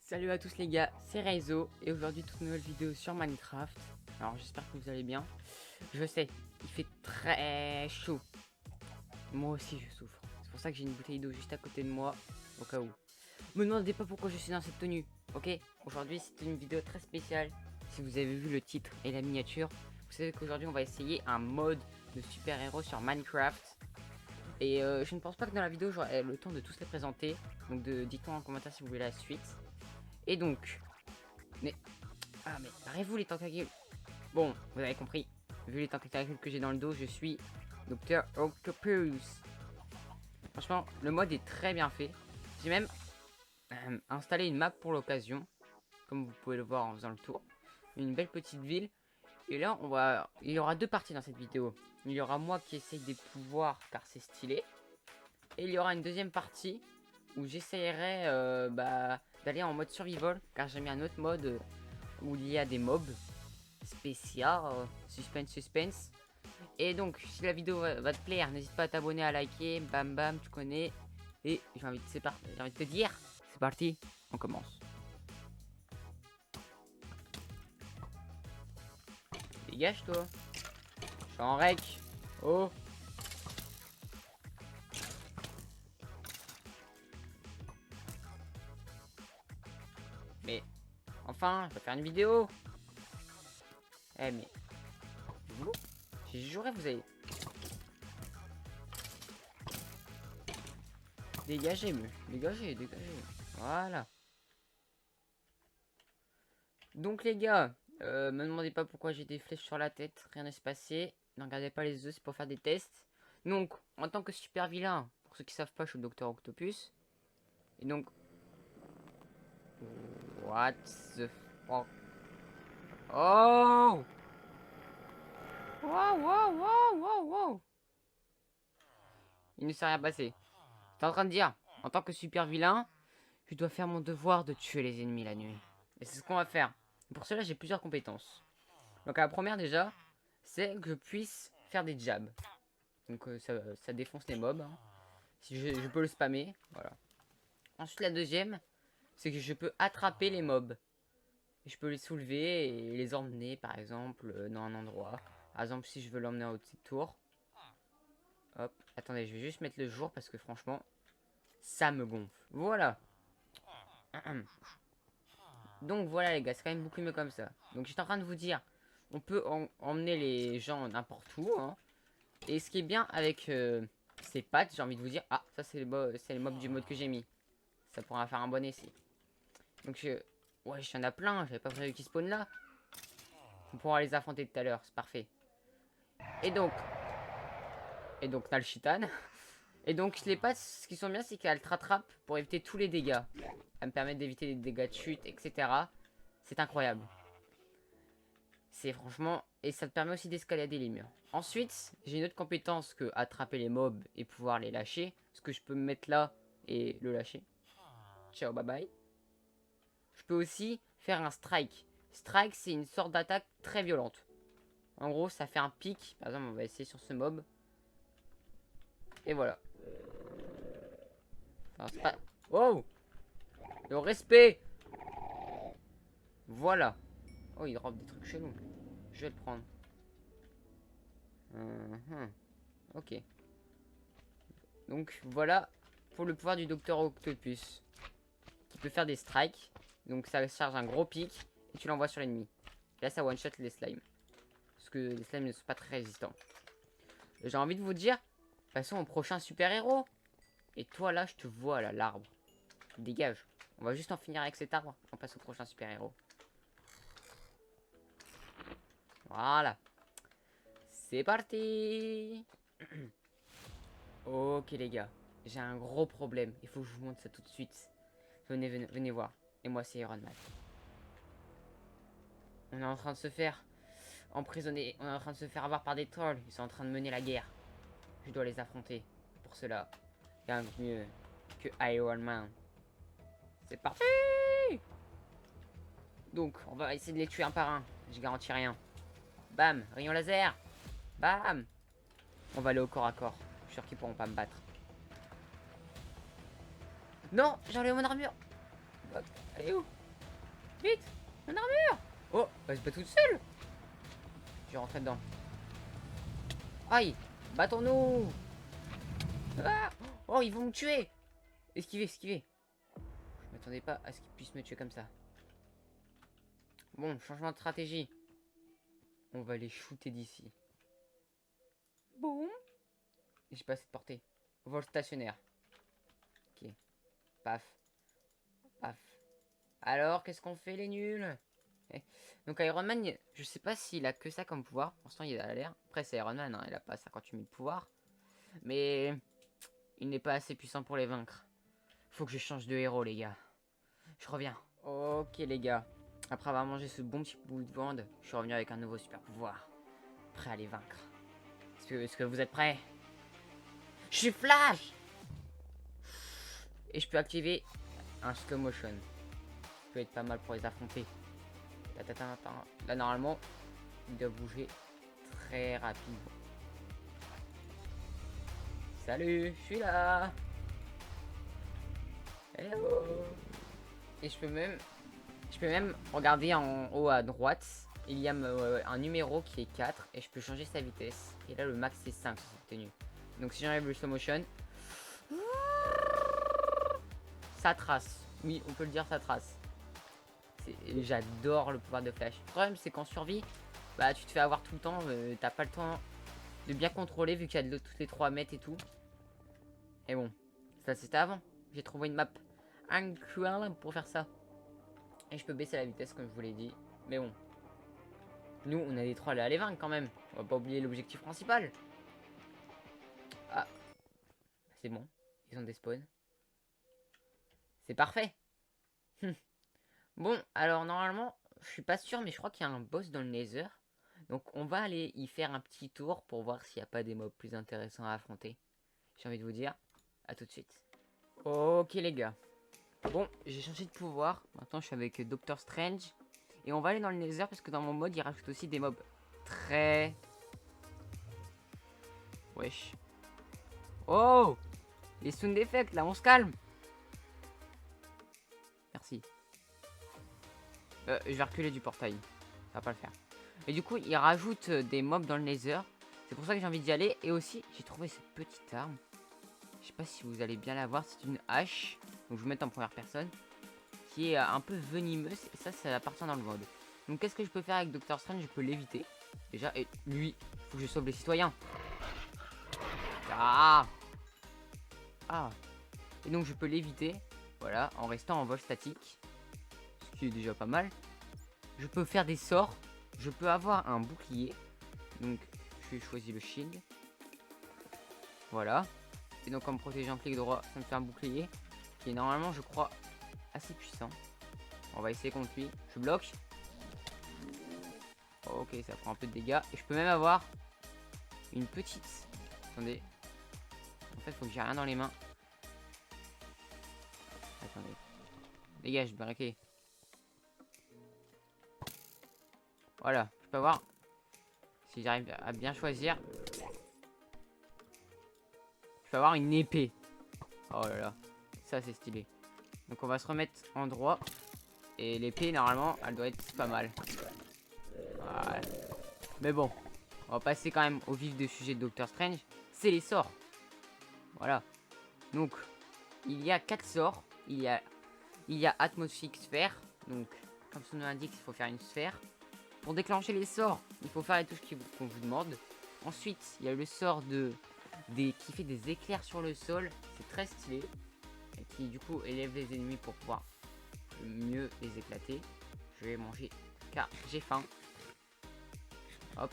Salut à tous les gars, c'est Reizo et aujourd'hui toute nouvelle vidéo sur Minecraft. Alors j'espère que vous allez bien. Je sais, il fait très chaud. Moi aussi je souffre. C'est pour ça que j'ai une bouteille d'eau juste à côté de moi, au cas où. Me demandez pas pourquoi je suis dans cette tenue, ok? Aujourd'hui c'est une vidéo très spéciale. Si vous avez vu le titre et la miniature, vous savez qu'aujourd'hui on va essayer un mode de super-héros sur Minecraft. Et je ne pense pas que dans la vidéo j'aurai le temps de tous les présenter. Donc dites-moi en commentaire si vous voulez la suite. Et donc, mais barrez-vous les tentacules. Bon, vous avez compris. Vu les tentacules que j'ai dans le dos, je suis Docteur Octopus. Franchement, le mode est très bien fait. J'ai même installé une map pour l'occasion, comme vous pouvez le voir en faisant le tour. Une belle petite ville. Et là, il y aura deux parties dans cette vidéo. Il y aura moi qui essaye des pouvoirs car c'est stylé. Et il y aura une deuxième partie où j'essayerai d'aller en mode survival car j'ai mis un autre mode où il y a des mobs spécial, suspense. Et donc, si la vidéo va te plaire, n'hésite pas à t'abonner, à liker, bam bam, tu connais. Et j'ai envie de te dire, c'est parti, on commence. Dégage toi, je suis en rec. Oh, mais enfin, je vais faire une vidéo. Eh mais, vous, j'ai juré vous allez dégager, mais dégagez. Voilà. Donc les gars, me demandez pas pourquoi j'ai des flèches sur la tête, rien n'est passé. Ne regardez pas les œufs, c'est pour faire des tests. Donc, en tant que super vilain, pour ceux qui savent pas, je suis le Docteur Octopus. Et donc, what the fuck? Oh! Wow. Il ne s'est rien passé. T'es en train de dire, en tant que super vilain, je dois faire mon devoir de tuer les ennemis la nuit. Et c'est ce qu'on va faire. Pour cela, j'ai plusieurs compétences. Donc la première déjà, c'est que je puisse faire des jabs. Donc ça défonce les mobs. Hein. Si je peux le spammer, voilà. Ensuite la deuxième, c'est que je peux attraper les mobs. Et je peux les soulever et les emmener par exemple dans un endroit. Par exemple si je veux l'emmener en haut de tour. Hop, attendez, je vais juste mettre le jour parce que franchement, ça me gonfle. Voilà. Donc voilà les gars, c'est quand même beaucoup mieux comme ça. Donc j'étais en train de vous dire, on peut emmener les gens n'importe où. Hein. Et ce qui est bien avec ces pattes, j'ai envie de vous dire, ah ça c'est les mobs du mode que j'ai mis. Ça pourra faire un bon essai. Donc ouais, il y en a plein, j'avais pas prévu qu'ils spawnent là. On pourra les affronter tout à l'heure, c'est parfait. Et donc t'as le chitan. Et donc les pattes, ce qui sont bien, c'est qu'elles te rattrapent pour éviter tous les dégâts. Elles me permettent d'éviter les dégâts de chute, etc. C'est incroyable. C'est franchement... Et ça te permet aussi d'escalader les murs. Ensuite, j'ai une autre compétence que attraper les mobs et pouvoir les lâcher. Parce que je peux me mettre là et le lâcher. Ciao, bye bye. Je peux aussi faire un strike. Strike, c'est une sorte d'attaque très violente. En gros, ça fait un pic. Par exemple, on va essayer sur ce mob. Et voilà. Enfin, c'est pas... Wow! Le respect! Voilà. Oh, il drop des trucs chelous. Je vais le prendre. Ok. Donc, voilà pour le pouvoir du Docteur Octopus. Qui peut faire des strikes. Donc, ça charge un gros pic. Et tu l'envoies sur l'ennemi. Là, ça one-shot les slimes. Parce que les slimes ne sont pas très résistants. J'ai envie de vous dire, passons au prochain super-héros. Et toi, là, je te vois, là, l'arbre. Dégage. On va juste en finir avec cet arbre. On passe au prochain super-héros. Voilà. C'est parti. Ok, les gars. J'ai un gros problème. Il faut que je vous montre ça tout de suite. Venez voir. Et moi, c'est Iron Man. On est en train de se faire emprisonner. On est en train de se faire avoir par des trolls. Ils sont en train de mener la guerre. Je dois les affronter. Pour cela, rien de mieux que Iron Man. C'est parti. Donc, on va essayer de les tuer un par un. Je garantis rien. Bam, rayon laser. Bam. On va aller au corps à corps. Je suis sûr qu'ils pourront pas me battre. Non, j'ai enlevé mon armure. Hop, elle est où? Vite, mon armure. Oh, bah, c'est pas toute seule. Je vais rentrer dedans. Aïe, battons-nous. Ah, oh, ils vont me tuer. Esquivez, esquivez. Je m'attendais pas à ce qu'ils puissent me tuer comme ça. Bon, changement de stratégie. On va les shooter d'ici. Boum. J'ai pas assez de portée. Vol stationnaire. Ok. Paf. Paf. Alors, qu'est-ce qu'on fait les nuls? Donc Iron Man, je sais pas s'il a que ça comme pouvoir. Pour l'instant, il a l'air. Après, c'est Iron Man, hein, il a pas 58 000 pouvoirs. Mais il n'est pas assez puissant pour les vaincre. Faut que je change de héros, les gars. Je reviens. Ok, les gars. Après avoir mangé ce bon petit bout de viande, je suis revenu avec un nouveau super pouvoir. Prêt à les vaincre. Est-ce que vous êtes prêts? Je suis Flash! Et je peux activer un slow motion. Ça peut être pas mal pour les affronter. Là, normalement, il doit bouger très rapidement. Salut, je suis là. Hello. Et je peux même regarder en haut à droite. Il y a un numéro qui est 4 et je peux changer sa vitesse. Et là, le max c'est 5 sur cette tenue. Donc si j'enlève le slow motion, ça trace. Oui, on peut le dire, ça trace. J'adore le pouvoir de Flash. Le problème, c'est qu'en survie, bah tu te fais avoir tout le temps. T'as pas le temps de bien contrôler vu qu'il y a de l'eau toutes les 3 mètres et tout. Et bon, ça c'était avant. J'ai trouvé une map incroyable pour faire ça. Et je peux baisser la vitesse comme je vous l'ai dit. Mais bon, nous on a des trolls à aller vaincre quand même. On va pas oublier l'objectif principal. Ah, c'est bon. Ils ont des spawns. C'est parfait. Bon, alors normalement, je suis pas sûr, mais je crois qu'il y a un boss dans le Nether. Donc on va aller y faire un petit tour pour voir s'il n'y a pas des mobs plus intéressants à affronter. J'ai envie de vous dire, à tout de suite. Ok les gars. Bon, j'ai changé de pouvoir. Maintenant je suis avec Doctor Strange. Et on va aller dans le Nether parce que dans mon mode il rajoute aussi des mobs très... Wesh. Oh, les sound effects là, on se calme. Merci. Je vais reculer du portail. Ça va pas le faire. Et du coup, il rajoute des mobs dans le Nether. C'est pour ça que j'ai envie d'y aller. Et aussi, j'ai trouvé cette petite arme. Je sais pas si vous allez bien la voir. C'est une hache. Donc je vous mets en première personne. Qui est un peu venimeuse. Et ça appartient dans le mode. Donc qu'est-ce que je peux faire avec Doctor Strange? Je peux l'éviter. Déjà, et lui, faut que je sauve les citoyens. Ah. Ah. Et donc je peux l'éviter. Voilà, en restant en vol statique. Ce qui est déjà pas mal. Je peux faire des sorts. Je peux avoir un bouclier. Donc je vais choisir le shield. Voilà. Et donc en me protégeant clic droit, ça me fait un bouclier. Qui est normalement, je crois, assez puissant. On va essayer contre lui. Je bloque. Ok, ça prend un peu de dégâts. Et je peux même avoir une petite... Attendez. En fait, faut que j'ai rien dans les mains. Attendez. Dégage, barriqué. Voilà. Je peux avoir... Si j'arrive à bien choisir... Je peux avoir une épée. Oh là là. Ça, c'est stylé. Donc, on va se remettre en droit. Et l'épée, normalement, elle doit être pas mal. Voilà. Mais bon. On va passer quand même au vif du sujet de Doctor Strange. C'est les sorts. Voilà. Donc, il y a 4 sorts. Il y a Atmosphérique Sphère. Donc, comme son nom l'indique, il faut faire une sphère. Pour déclencher les sorts, il faut faire les touches qu'on vous demande. Ensuite, il y a le sort qui fait des éclairs sur le sol. C'est très stylé. Et qui, du coup, élève les ennemis pour pouvoir mieux les éclater. Je vais manger car j'ai faim. Hop.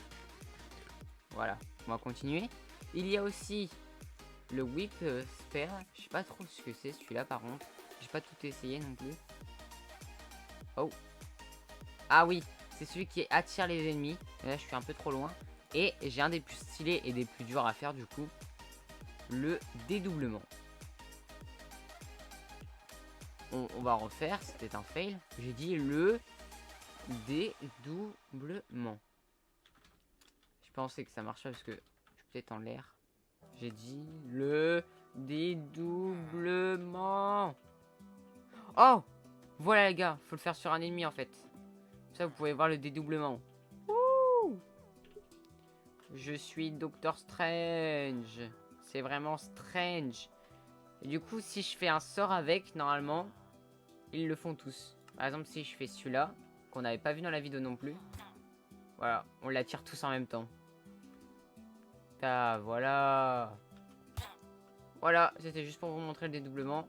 Voilà. On va continuer. Il y a aussi le Whip Sphere. Je sais pas trop ce que c'est celui-là par contre. J'ai pas tout essayé non plus. Oh. Ah oui. C'est celui qui attire les ennemis. Et là je suis un peu trop loin. Et j'ai un des plus stylés et des plus durs à faire du coup. Le dédoublement. On va refaire. C'était un fail. J'ai dit le dédoublement. Je pensais que ça marchait parce que je suis peut-être en l'air. J'ai dit le dédoublement. Oh! Voilà les gars, faut le faire sur un ennemi en fait. Ça vous pouvez voir le dédoublement. Ouh, je suis Doctor Strange. C'est vraiment strange. Et du coup, si je fais un sort avec, normalement, ils le font tous. Par exemple, si je fais celui-là, qu'on n'avait pas vu dans la vidéo non plus. Voilà, on l'attire tous en même temps. Ah, voilà. Voilà, c'était juste pour vous montrer le dédoublement.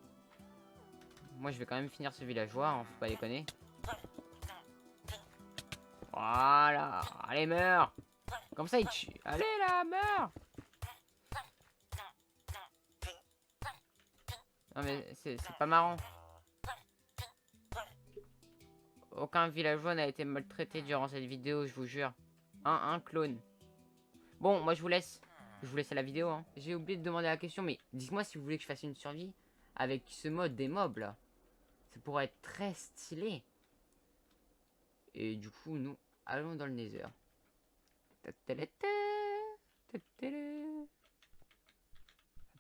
Moi, je vais quand même finir ce villageois, hein, faut pas déconner. Voilà, allez, meurs. Comme ça, il tue. Allez, là, meurs. Non, mais c'est pas marrant. Aucun villageois n'a été maltraité durant cette vidéo, je vous jure. Un clone. Bon, moi, je vous laisse. Je vous laisse à la vidéo, hein. J'ai oublié de demander la question, mais dites-moi si vous voulez que je fasse une survie avec ce mode des mobs, là. Ça pourrait être très stylé. Et du coup, nous allons dans le Nether.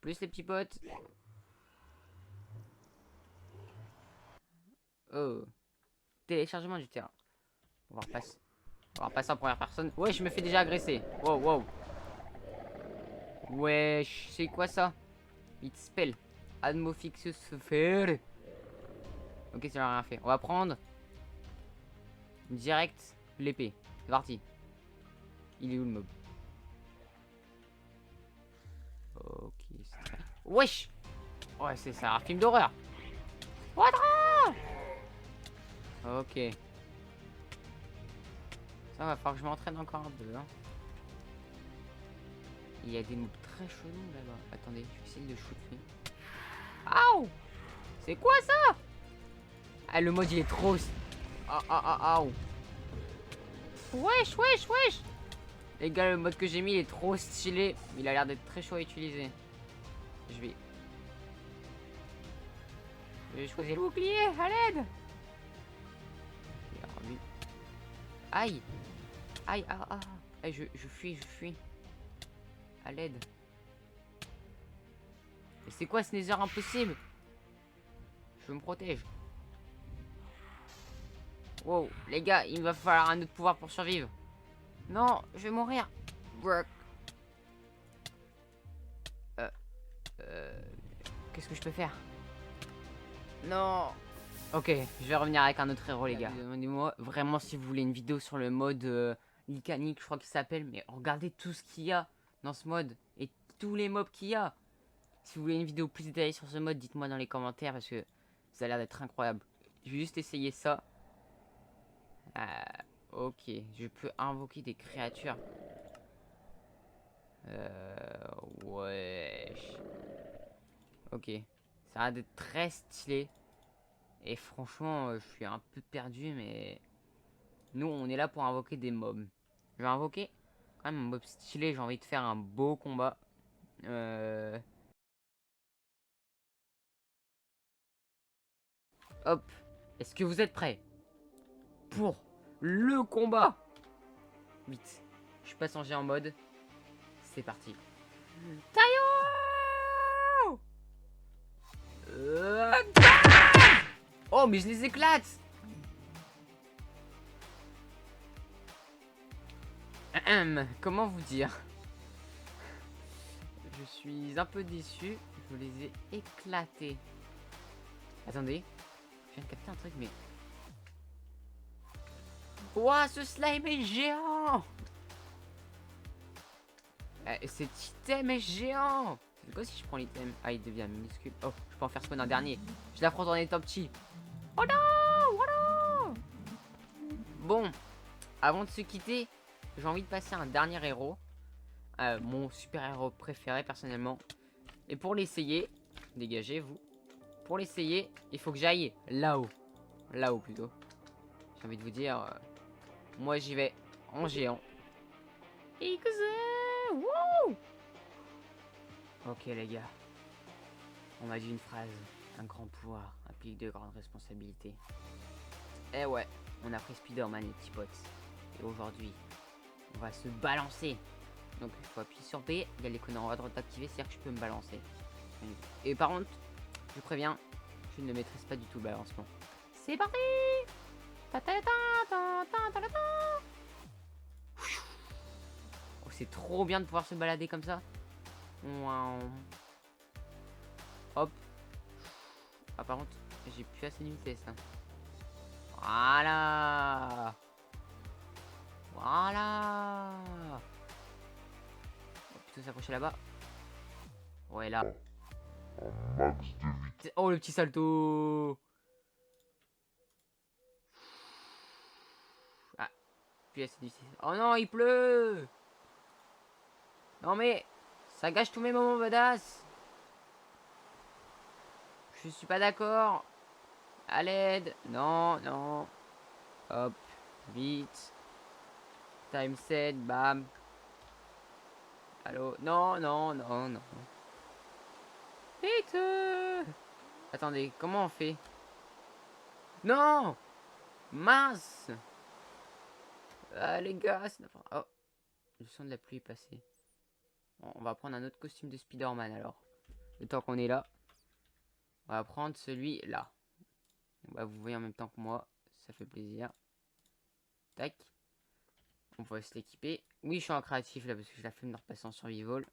Plus les petits potes. Oh. Téléchargement du terrain. On va repasser. On va repasser en première personne. Ouais, je me fais déjà agresser. Wow, wow. Wesh, c'est quoi ça? It spell. Admofixus faire. Ok, ça n'a rien fait. On va prendre direct l'épée. C'est parti. Il est où le mob? Ok, c'est très... Wesh. Ouais, c'est un film d'horreur. What? Ok. Ça va falloir que je m'entraîne encore un peu. Hein. Il y a des mobs très chelous là-bas. Attendez, je vais essayer de shoot lui. Aouh! C'est quoi ça? Ah, le mode il est trop... Ah, ah, ah, ah. Wesh, wesh, wesh. Les gars, le mode que j'ai mis il est trop stylé. Il a l'air d'être très chaud à utiliser. Je vais choisir le bouclier, à l'aide. Aïe. Aïe, ah, ah. Aïe, je fuis. À l'aide. Mais c'est quoi ce nether impossible? Je me protège. Wow, les gars, il va falloir un autre pouvoir pour survivre. Non, je vais mourir. Qu'est-ce que je peux faire? Non. Ok, je vais revenir avec un autre héros, les gars. Demandez-moi vraiment si vous voulez une vidéo sur le mode Lycanic, je crois qu'il s'appelle. Mais regardez tout ce qu'il y a dans ce mode et tous les mobs qu'il y a. Si vous voulez une vidéo plus détaillée sur ce mode, dites-moi dans les commentaires parce que ça a l'air d'être incroyable. Je vais juste essayer ça. Ok, je peux invoquer des créatures. Wesh. Ok, ça a l'air d'être très stylé. Et franchement, je suis un peu perdu, mais... Nous, on est là pour invoquer des mobs. Je vais invoquer quand même un mob stylé. J'ai envie de faire un beau combat. Hop. Est-ce que vous êtes prêts pour le combat? Vite. Je passe en géant mode. C'est parti. Taillot. Oh, mais je les éclate. Comment vous dire? Je suis un peu déçu. Je les ai éclatés. Attendez. Je viens de capter un truc, mais... Ouah, ce slime est géant. Cet item est géant. C'est quoi si je prends l'item? Ah, il devient minuscule. Oh, je peux en faire spawn un dernier. Je l'affronte en étant petit. Oh non, oh non. Bon, avant de se quitter, j'ai envie de passer à un dernier héros. Mon super héros préféré personnellement. Et pour l'essayer, dégagez-vous. Pour l'essayer, il faut que j'aille là-haut. Là-haut plutôt. J'ai envie de vous dire, moi j'y vais en géant. Wouh. Ok les gars. On m'a dit une phrase. Un grand pouvoir implique de grandes responsabilités. Eh ouais, on a pris Spider-Man les petits potes. Et aujourd'hui, on va se balancer. Donc il faut appuyer sur B, il y a l'écran en haut à droite activé, c'est-à-dire que je peux me balancer. Et par contre, je préviens, je ne maîtrise pas du tout le balancement. C'est parti. Ta ta ta ta ta ta ta ta. Oh, c'est trop bien de pouvoir se balader comme ça. Wow. Hop. Ah, par contre, j'ai plus assez de vitesse. Hein. Voilà. Voilà. On va plutôt s'approcher là-bas. Ouais, là. Max de vitesse. Oh, le petit salto. Ah, plus assez de vitesse. Oh non, il pleut. Non mais, ça gâche tous mes moments badass. Je suis pas d'accord. À l'aide. Non, non. Hop. Vite. Time set. Bam. Allô. Non, non, non, non. Vite. Attendez, comment on fait? Non. Mince. Ah les gars, c'est n'importe... Oh. Le son de la pluie est passé. Bon, on va prendre un autre costume de Spider-Man alors. Le temps qu'on est là. On va prendre celui-là. Bah, vous voyez en même temps que moi. Ça fait plaisir. Tac. On va se l'équiper. Oui, je suis en créatif là parce que j'ai la flemme de repasser en survival.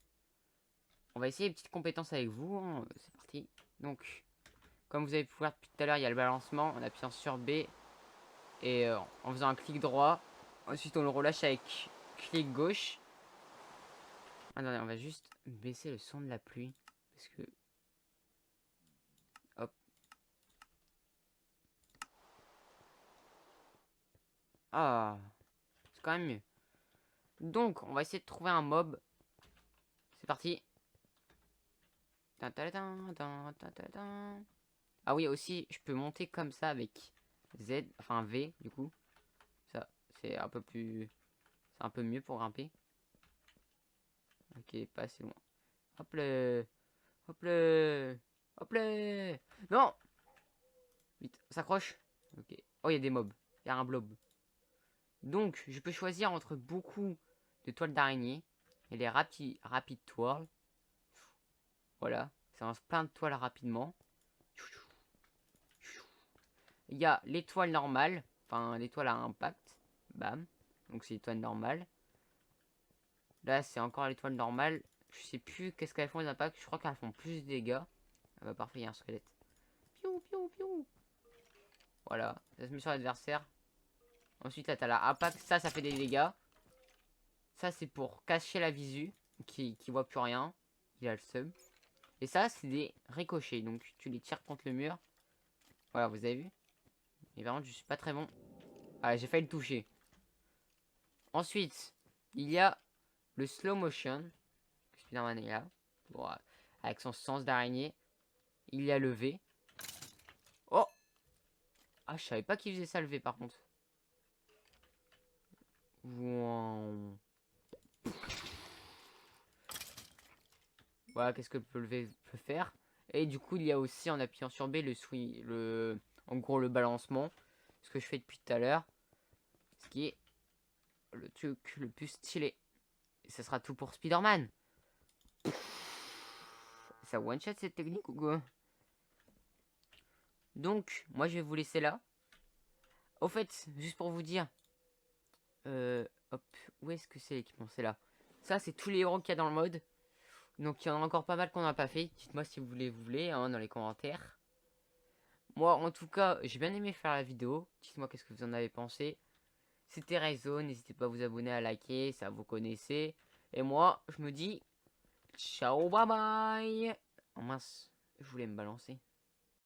On va essayer les petites compétences avec vous. Hein. C'est parti. Donc, comme vous avez pu voir depuis tout à l'heure, il y a le balancement. En appuyant sur B. Et en faisant un clic droit. Ensuite, on le relâche avec clic gauche. Attendez, on va juste baisser le son de la pluie. Parce que... Hop. Ah. C'est quand même mieux. Donc, on va essayer de trouver un mob. C'est parti. Ah oui, aussi, je peux monter comme ça avec Z, enfin V, du coup. Ça, c'est un peu plus... C'est un peu mieux pour grimper. Ok, pas assez loin. Hop là. Hop là. Hop là. Non. Vite, on s'accroche. Ok. Oh, il y a des mobs. Il y a un blob. Donc, je peux choisir entre beaucoup de toiles d'araignée et les rapides toiles. Voilà. Ça lance plein de toiles rapidement. Il y a l'étoile normale. Enfin, l'étoile à impact. Bam. Donc, c'est l'étoile normale. Là, c'est encore l'étoile normale. Je sais plus qu'est-ce qu'elles font les impacts. Je crois qu'elles font plus de dégâts. Ah bah, parfait, il y a un squelette. Piou, piou, piou. Voilà. Ça se met sur l'adversaire. Ensuite, là, t'as la impact. Ça fait des dégâts. Ça, c'est pour cacher la visu. Qui voit plus rien. Il a le seum. Et ça, c'est des ricochets. Donc, tu les tires contre le mur. Voilà, vous avez vu. Et vraiment, je suis pas très bon. Ah, j'ai failli le toucher. Ensuite, il y a le slow motion. Spider-Man est là. Bon, avec son sens d'araignée. Il y a le V. Oh! Ah, je savais pas qu'il faisait ça le V par contre. Wow. Voilà, qu'est-ce que le V peut faire. Et du coup, il y a aussi en appuyant sur B en gros le balancement. Ce que je fais depuis tout à l'heure. Ce qui est le truc le plus stylé. Et ça sera tout pour Spider-Man. Ça one-shot cette technique ou quoi? Donc, moi je vais vous laisser là. Au fait, juste pour vous dire. Hop, où est-ce que c'est l'équipement? C'est là. Ça, c'est tous les héros qu'il y a dans le mode. Donc, il y en a encore pas mal qu'on n'a pas fait. Dites-moi si vous voulez hein, dans les commentaires. Moi, en tout cas, j'ai bien aimé faire la vidéo. Dites-moi qu'est-ce que vous en avez pensé. C'était Raizo, n'hésitez pas à vous abonner, à liker, ça vous connaissez. Et moi, je me dis, ciao, bye bye. Oh mince, je voulais me balancer.